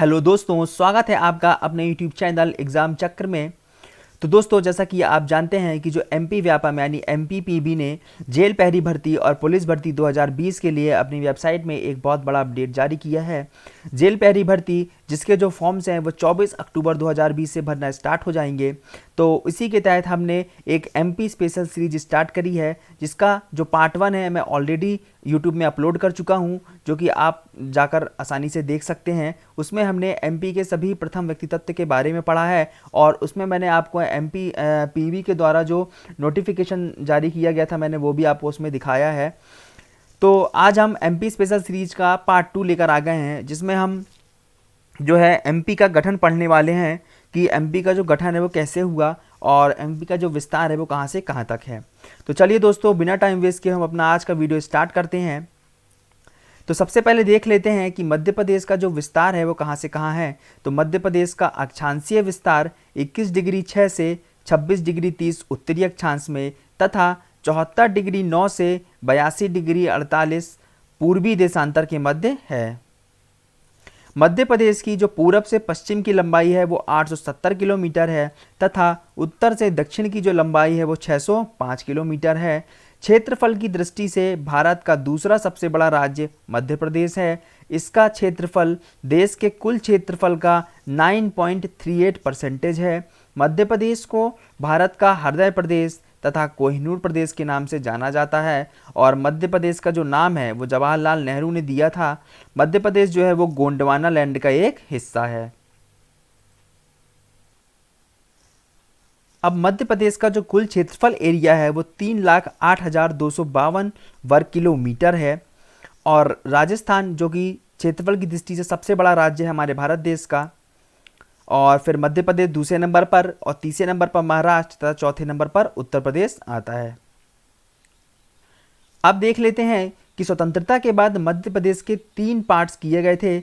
Hello दोस्तों, स्वागत है आपका अपने यूट्यूब चैनल एग्ज़ाम चक्र में। तो दोस्तों, जैसा कि आप जानते हैं कि जो एमपी व्यापम यानी एमपीपीबी ने जेल प्रहरी भर्ती और पुलिस भर्ती 2020 के लिए अपनी वेबसाइट में एक बहुत बड़ा अपडेट जारी किया है। जेल प्रहरी भर्ती जिसके जो फॉर्म्स हैं वो 24 अक्टूबर 2020 से भरना स्टार्ट हो जाएंगे। तो इसी के तहत हमने एक एमपी स्पेशल सीरीज स्टार्ट करी है, जिसका जो पार्ट 1 है मैं ऑलरेडी यूट्यूब में अपलोड कर चुका हूं, जो कि आप जाकर आसानी से देख सकते हैं। उसमें हमने एमपी के सभी प्रथम व्यक्तित्व के बारे में पढ़ा है और उसमें मैंने आपको एमपी पीवी के द्वारा जो नोटिफिकेशन जारी किया गया था मैंने वो भी आपको उसमें दिखाया है। तो आज हम एमपी स्पेशल सीरीज का पार्ट 2 लेकर आ गए हैं, जिसमें हम जो है एमपी का गठन पढ़ने वाले हैं कि एमपी का जो गठन है वो कैसे हुआ और एमपी का जो विस्तार है वो कहाँ से कहाँ तक है। तो चलिए दोस्तों, बिना टाइम वेस्ट किए हम अपना आज का वीडियो स्टार्ट करते हैं। तो सबसे पहले देख लेते हैं कि मध्य प्रदेश का जो विस्तार है वो कहाँ से कहाँ है। तो मध्य प्रदेश का अक्षांशीय विस्तार 21 डिग्री 6 से 26 डिग्री 30 उत्तरी अक्षांश में तथा 74 डिग्री 9 से 82 डिग्री 48 पूर्वी देशांतर के मध्य है। मध्य प्रदेश की जो पूरब से पश्चिम की लंबाई है वो 870 किलोमीटर है तथा उत्तर से दक्षिण की जो लंबाई है वो 605 किलोमीटर है। क्षेत्रफल की दृष्टि से भारत का दूसरा सबसे बड़ा राज्य मध्य प्रदेश है। इसका क्षेत्रफल देश के कुल क्षेत्रफल का 9.38% है। मध्य प्रदेश को भारत का हृदय प्रदेश तथा कोहिनूर प्रदेश के नाम से जाना जाता है और मध्य प्रदेश का जो नाम है वो जवाहरलाल नेहरू ने दिया था। मध्य प्रदेश जो है वो गोंडवाना लैंड का एक हिस्सा है। अब मध्य प्रदेश का जो कुल क्षेत्रफल एरिया है वो 3,08,252 वर्ग किलोमीटर है और राजस्थान जो कि क्षेत्रफल की दृष्टि से सबसे बड़ा राज्य है हमारे भारत देश का, और फिर मध्य प्रदेश दूसरे नंबर पर और तीसरे नंबर पर महाराष्ट्र तथा चौथे नंबर पर उत्तर प्रदेश आता है। अब देख लेते हैं कि स्वतंत्रता के बाद मध्य प्रदेश के 3 पार्ट्स किए गए थे।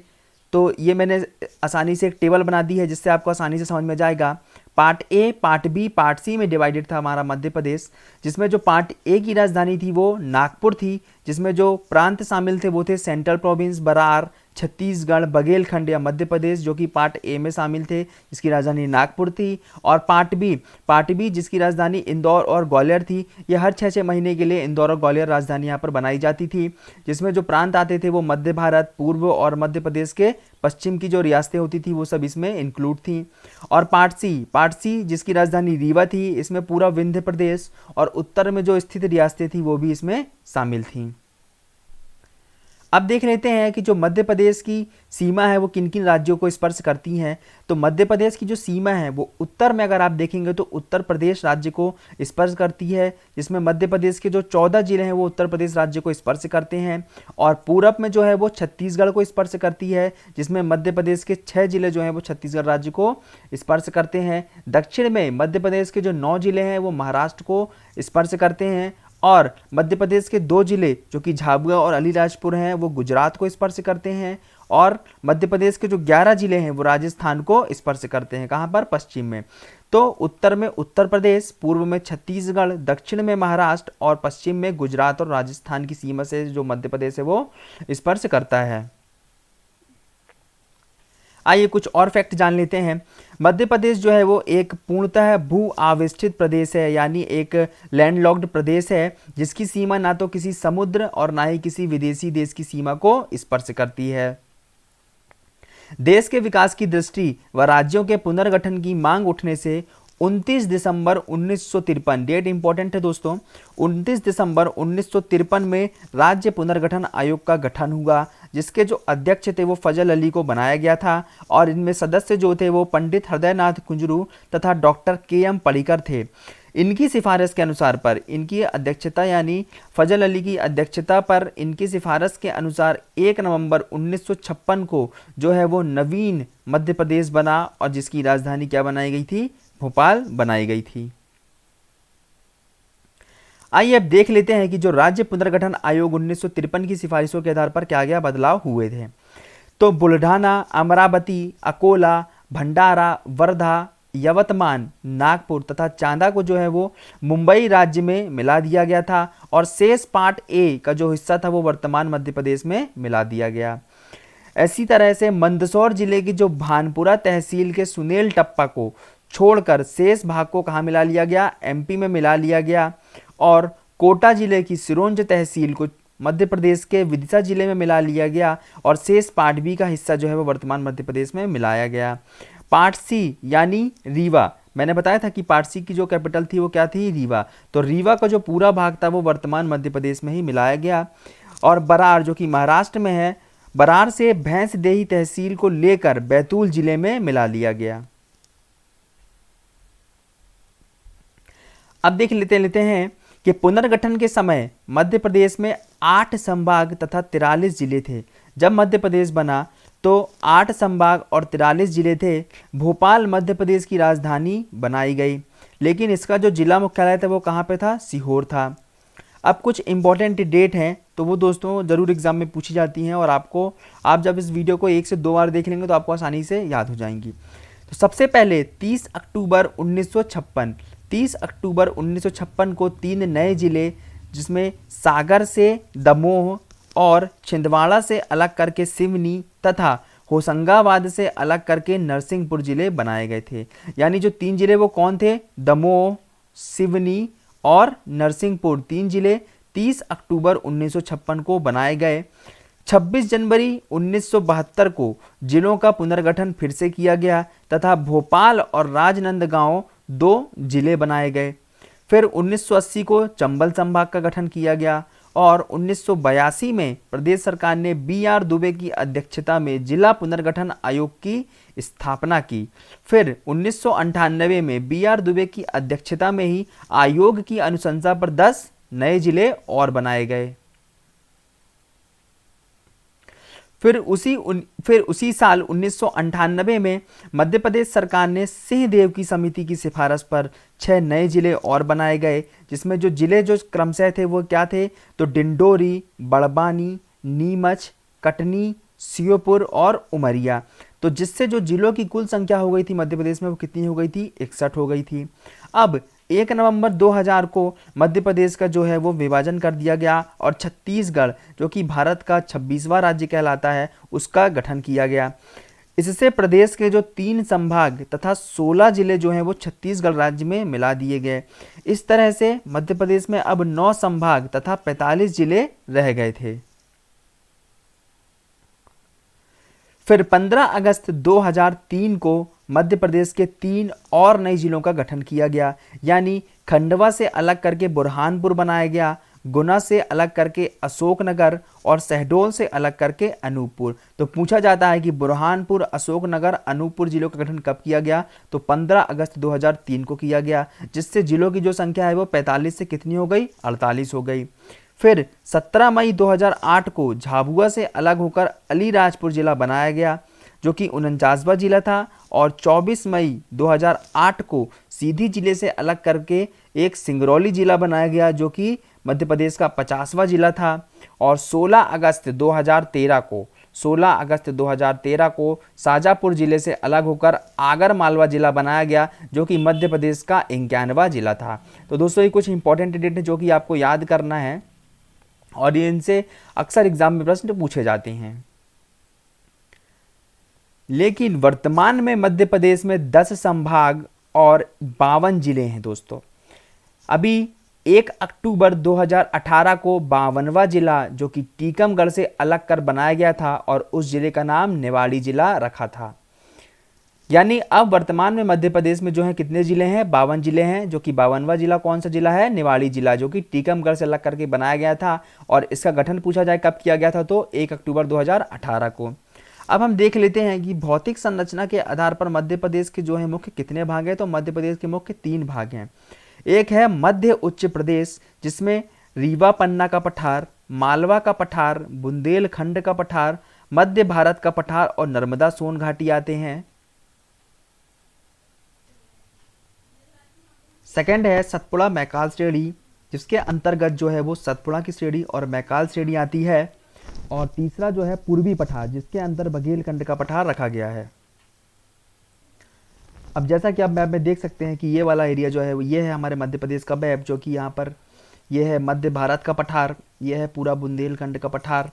तो ये मैंने आसानी से एक टेबल बना दी है जिससे आपको आसानी से समझ में जाएगा। Part A, part B, part C में डिवाइडेड था हमारा मध्य प्रदेश, जिसमें जो पार्ट ए की राजधानी थी वो नागपुर थी, जिसमें जो प्रांत शामिल थे वो थे सेंट्रल प्रोविंस, बरार, छत्तीसगढ़, बघेलखंड या मध्य प्रदेश, जो कि पार्ट ए में शामिल थे, जिसकी राजधानी नागपुर थी। और पार्ट बी जिसकी राजधानी इंदौर और ग्वालियर थी। ये हर 6-6 महीने के लिए इंदौर और ग्वालियर राजधानी यहाँ पर बनाई जाती थी, जिसमें जो प्रांत आते थे वो मध्य भारत, पूर्व और मध्य प्रदेश के पश्चिम की जो रियासतें होती थी वो सब इसमें इंक्लूड थी। और पार्ट सी जिसकी राजधानी रीवा थी, इसमें पूरा विंध्य प्रदेश और उत्तर में जो स्थित रियासतें थी वो भी इसमें शामिल थीं। अब देख लेते हैं कि जो मध्य प्रदेश की सीमा है वो किन किन राज्यों को स्पर्श करती हैं। तो मध्य प्रदेश की जो सीमा है वो उत्तर में अगर आप देखेंगे तो उत्तर प्रदेश राज्य को स्पर्श करती है, जिसमें मध्य प्रदेश के जो 14 जिले हैं वो उत्तर प्रदेश राज्य को स्पर्श करते हैं। और पूरब में जो है वो छत्तीसगढ़ को स्पर्श करती है, जिसमें मध्य प्रदेश के 6 जिले जो हैं वो छत्तीसगढ़ राज्य को स्पर्श करते हैं। दक्षिण में मध्य प्रदेश के जो 9 जिले हैं वो महाराष्ट्र को स्पर्श करते हैं और मध्य प्रदेश के 2 जिले जो कि झाबुआ और अलीराजपुर हैं वो गुजरात को स्पर्श करते हैं और मध्य प्रदेश के जो 11 जिले हैं वो राजस्थान को स्पर्श करते हैं। कहाँ पर? पश्चिम में। तो उत्तर में उत्तर प्रदेश, पूर्व में छत्तीसगढ़, दक्षिण में महाराष्ट्र और पश्चिम में गुजरात और राजस्थान की सीमा से जो मध्य प्रदेश है वो स्पर्श करता है। आइए कुछ और फैक्ट जान लेते हैं। मध्य प्रदेश जो है वो एक पूर्णतः भू आविष्ठित प्रदेश है, यानी एक लैंडलॉक्ड प्रदेश है, जिसकी सीमा ना तो किसी समुद्र और ना ही किसी विदेशी देश की सीमा को स्पर्श करती है। देश के विकास की दृष्टि व राज्यों के पुनर्गठन की मांग उठने से 29 दिसंबर 1953, डेट इंपॉर्टेंट है दोस्तों, 29 दिसंबर 1953 में राज्य पुनर्गठन आयोग का गठन हुआ, जिसके जो अध्यक्ष थे वो फजल अली को बनाया गया था और इनमें सदस्य जो थे वो पंडित हृदयनाथ कुंजरू तथा डॉक्टर के.एम. पडिक्कर थे। इनकी सिफारिश के अनुसार पर इनकी अध्यक्षता यानी फजल अली की अध्यक्षता पर इनकी सिफारिश के अनुसार 1 नवंबर 1956 को जो है वो नवीन मध्य प्रदेश बना और जिसकी राजधानी क्या बनाई गई थी? भोपाल बनाई गई थी। आइए अब देख लेते हैं कि जो राज्य पुनर्गठन आयोग 1953 की सिफारिशों के आधार पर क्या क्या बदलाव हुए थे। तो बुल्ढाना, अमरावती, अकोला, भंडारा, वर्धा, यवतमान, नागपुर तथा चांदा को जो है वो मुंबई राज्य में मिला दिया गया था और शेष पार्ट ए का जो हिस्सा था वो वर्तमान मध्य प्रदेश में मिला दिया गया। ऐसी तरह से मंदसौर जिले की जो भानपुरा तहसील के सुनेल टप्पा को छोड़कर शेष भाग को कहाँ मिला लिया गया, एमपी में मिला लिया गया। और कोटा जिले की सिरोंज तहसील को मध्य प्रदेश के विदिशा जिले में मिला लिया गया और शेष पार्ट बी का हिस्सा जो है वो वर्तमान मध्य प्रदेश में मिलाया गया। पार्ट सी यानी रीवा, मैंने बताया था कि पार्ट सी की जो कैपिटल थी वो क्या थी, रीवा। तो रीवा का जो पूरा भाग था वो वर्तमान मध्य प्रदेश में ही मिलाया गया। और बरार जो कि महाराष्ट्र में है, बरार से भैंसदेही तहसील को लेकर बैतूल जिले में मिला लिया गया। अब देख लेते हैं कि पुनर्गठन के समय मध्य प्रदेश में 8 संभाग तथा 43 जिले थे। जब मध्य प्रदेश बना तो 8 संभाग और 43 जिले थे। भोपाल मध्य प्रदेश की राजधानी बनाई गई, लेकिन इसका जो जिला मुख्यालय था वो कहाँ पे था, सीहोर था। अब कुछ इंपॉर्टेंट डेट हैं तो वो दोस्तों ज़रूर एग्जाम में पूछी जाती हैं और आप जब इस वीडियो को 1 से 2 बार देख लेंगे तो आपको आसानी से याद हो जाएंगी। तो सबसे पहले 30 अक्टूबर 1956, 30 अक्टूबर 1956 को 3 नए जिले जिसमें सागर से दमोह और छिंदवाड़ा से अलग करके सिवनी तथा होशंगाबाद से अलग करके नरसिंहपुर जिले बनाए गए थे। यानी जो 3 जिले वो कौन थे, दमोह, सिवनी और नरसिंहपुर, 3 जिले 30 अक्टूबर 1956 को बनाए गए। 26 जनवरी 1972 को जिलों का पुनर्गठन फिर से किया गया तथा भोपाल और राजनांदगांव 2 जिले बनाए गए। फिर 1980 को चंबल संभाग का गठन किया गया और 1982 में प्रदेश सरकार ने बी.आर. दुबे की अध्यक्षता में जिला पुनर्गठन आयोग की स्थापना की। फिर 1998 में बी.आर. दुबे की अध्यक्षता में ही आयोग की अनुशंसा पर 10 नए जिले और बनाए गए। फिर उसी साल 1998 में मध्य प्रदेश सरकार ने सिंहदेव की समिति की सिफारिश पर 6 नए जिले और बनाए गए, जिसमें जो जिले जो क्रमशः थे वो क्या थे, तो डिंडोरी, बड़वानी, नीमच, कटनी, श्योपुर और उमरिया। तो जिससे जो जिलों की कुल संख्या हो गई थी मध्य प्रदेश में वो कितनी हो गई थी, 61 हो गई थी। अब 1 नवंबर 2000 को मध्य प्रदेश का जो है वो विभाजन कर दिया गया और छत्तीसगढ़ जो कि भारत का 26वां राज्य कहलाता है उसका गठन किया गया। इससे प्रदेश के जो 3 संभाग तथा 16 जिले जो हैं वो छत्तीसगढ़ राज्य में मिला दिए गए। इस तरह से मध्य प्रदेश में अब 9 संभाग तथा 45 जिले रह गए थे। फिर 15 अगस्त 2003 को मध्य प्रदेश के 3 और नए जिलों का गठन किया गया, यानी खंडवा से अलग करके बुरहानपुर बनाया गया, गुना से अलग करके अशोकनगर और शहडोल से अलग करके अनूपपुर। तो पूछा जाता है कि बुरहानपुर, अशोकनगर, अनूपपुर जिलों का गठन कब किया गया, तो 15 अगस्त 2003 को किया गया, जिससे जिलों की जो संख्या है वो 45 से कितनी हो गई, 48 हो गई। फिर 17 मई 2008 को झाबुआ से अलग होकर अलीराजपुर जिला बनाया गया जो कि 49वां जिला था और 24 मई 2008 को सीधी जिले से अलग करके एक सिंगरौली जिला बनाया गया जो कि मध्य प्रदेश का 50वां जिला था। और 16 अगस्त 2013 को शाजापुर जिले से अलग होकर आगर मालवा जिला बनाया गया जो कि मध्य प्रदेश का 51वां जिला था। तो दोस्तों ये कुछ इंपॉर्टेंट डेट है जो कि आपको याद करना है और ये इनसे अक्सर एग्जाम में प्रश्न पूछे जाते हैं। लेकिन वर्तमान में मध्य प्रदेश में 10 संभाग और 52 जिले हैं दोस्तों। अभी 1 अक्टूबर 2018 को 52वां जिला जो कि टीकमगढ़ से अलग कर बनाया गया था और उस जिले का नाम निवाड़ी जिला रखा था। यानी अब वर्तमान में मध्य प्रदेश में जो है कितने जिले हैं, 52 जिले हैं, जो कि 52वां जिला कौन सा जिला है, निवाड़ी जिला, जो कि टीकमगढ़ से अलग करके बनाया गया था। और इसका गठन पूछा जाए कब किया गया था, तो 1 अक्टूबर 2018 को। अब हम देख लेते हैं कि भौतिक संरचना के आधार पर मध्य प्रदेश के जो है मुख्य कितने भाग हैं, तो मध्य प्रदेश के मुख्य 3 भाग हैं। एक है मध्य उच्च प्रदेश जिसमें रीवा पन्ना का पठार, मालवा का पठार, बुंदेलखंड का पठार, मध्य भारत का पठार और नर्मदा सोन घाटी आते हैं। सेकंड है सतपुड़ा मैकाल श्रेणी जिसके अंतर्गत जो है वो सतपुड़ा की श्रेणी और मैकाल श्रेणी आती है। और तीसरा जो है पूर्वी पठार जिसके अंदर बघेलखंड का पठार रखा गया है। अब जैसा कि आप मैप में देख सकते हैं कि ये वाला एरिया जो है ये है हमारे मध्य प्रदेश का मैप, जो कि यहाँ पर ये है मध्य भारत का पठार, ये है पूरा बुंदेलखंड का पठार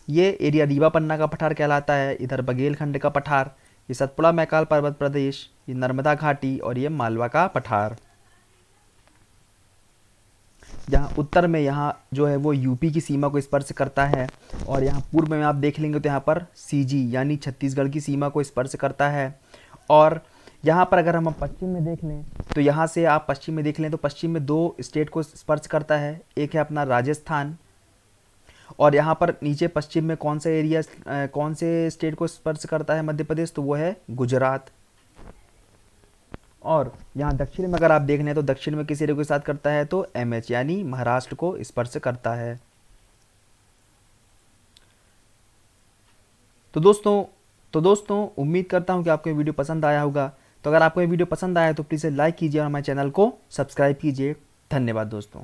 ये एरिया रीवा पन्ना का पठार कहलाता है। इधर बघेलखंड का पठार, ये सतपुड़ा मैकाल पर्वत प्रदेश, ये नर्मदा घाटी और ये मालवा का पठार। यहाँ उत्तर में यहाँ जो है वो यूपी की सीमा को स्पर्श करता है, और यहाँ पूर्व में आप देख लेंगे तो यहाँ पर सीजी यानी छत्तीसगढ़ की सीमा को स्पर्श करता है। और यहाँ पर अगर हम पश्चिम में देख लें तो यहाँ से आप पश्चिम में देख लें तो पश्चिम में 2 स्टेट को स्पर्श करता है, एक है अपना राजस्थान, और यहाँ पर नीचे पश्चिम में कौन सा एरिया कौन से स्टेट को स्पर्श करता है मध्य प्रदेश, तो वो है गुजरात। और यहाँ दक्षिण में अगर आप देख लें तो दक्षिण में किस एरिया के साथ करता है, तो एमएच यानी महाराष्ट्र को स्पर्श करता है। तो दोस्तों उम्मीद करता हूँ कि आपको ये वीडियो पसंद आया होगा। तो अगर आपको ये वीडियो पसंद आया तो प्लीज़ लाइक कीजिए और हमारे चैनल को सब्सक्राइब कीजिए। धन्यवाद दोस्तों।